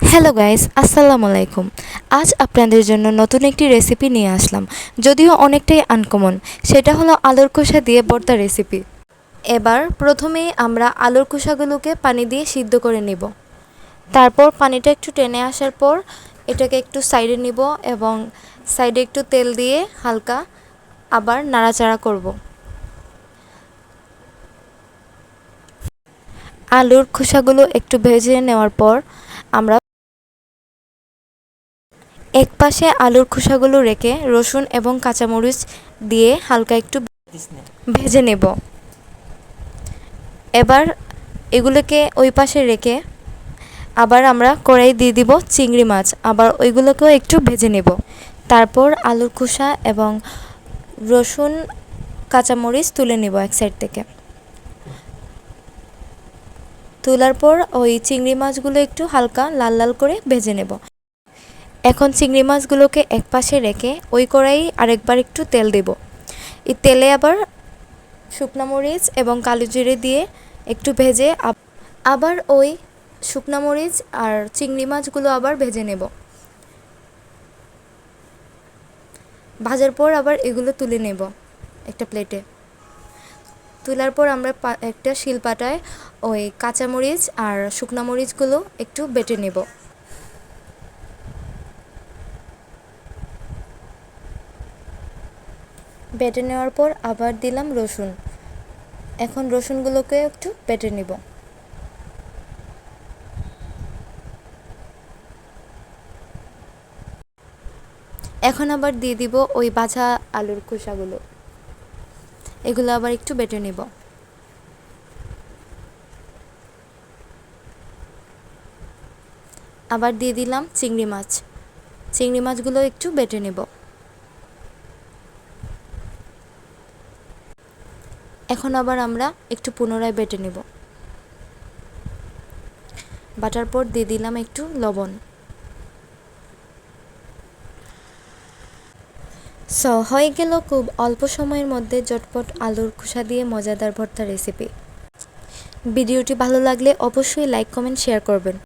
Hello guys, আসসালামু আলাইকুম। আজ আপনাদের জন্য নতুন একটি রেসিপি নিয়ে আসলাম, যদিও অনেকটাই আনকমন। সেটা হলো আলুর খোসা দিয়ে ভর্তা রেসিপি। এবার প্রথমেই আমরা আলুর খোসাগুলোকে পানি দিয়ে সিদ্ধ করে নিব। তারপর পানিটা একটু টেনে আসার পর এটাকে একটু সাইডে নিব এবং সাইডে একটু তেল দিয়ে হালকা আবার নাড়াচাড়া করব। আলুর খোসাগুলো একটু ভেজে নেওয়ার পর আমরা একপাশে আলুর খোসাগুলো রেখে রসুন এবং কাঁচামরিচ দিয়ে হালকা একটু ভেজে নেব। এবার এগুলোকে ওই পাশে রেখে আবার আমরা কড়াই দিয়ে দিব চিংড়ি মাছ, আবার ওইগুলোকেও একটু ভেজে নেব। তারপর আলুর খোসা এবং রসুন কাঁচামরিচ তুলে নেব এক সাইড থেকে। তোলার পর ওই চিংড়ি মাছগুলো একটু হালকা লাল লাল করে ভেজে নেব। এখন চিংড়ি মাছগুলোকে একপাশে রেখে ওই কড়াই আরেকবার একটু তেল দেব। এই তেলে আবার শুকনো মরিচ এবং কালো জিরে দিয়ে একটু ভেজে আবার ওই শুকনো মরিচ আর চিংড়ি মাছগুলো আবার ভেজে নেব। ভাজার পর আবার এগুলো তুলে নেব একটা প্লেটে। তোলার পর আমরা একটা শিলপাটায় ওই কাঁচামরিচ আর শুকনো মরিচগুলো একটু বেটে নেব। বেটে নেওয়ার পর আবার দিলাম রসুন। এখন রসুনগুলোকে একটু বেটে নেব। এখন আবার দিয়ে দিব ওই ভাজা আলুর খোসাগুলো, এগুলো আবার একটু বেটে নেব। আবার দিয়ে দিলাম চিংড়ি মাছ, চিংড়ি মাছগুলো একটু বেটে নেব। এখন আবার আমরা একটু পুনরায় বেটে নেব। বাটার পর দিয়ে দিলাম একটু লবণ। হয়ে গেল খুব অল্প সময়ের মধ্যে চটপট আলুর খোসা দিয়ে মজাদার ভর্তা রেসিপি। ভিডিওটি ভালো লাগলে অবশ্যই লাইক, কমেন্ট, শেয়ার করবেন।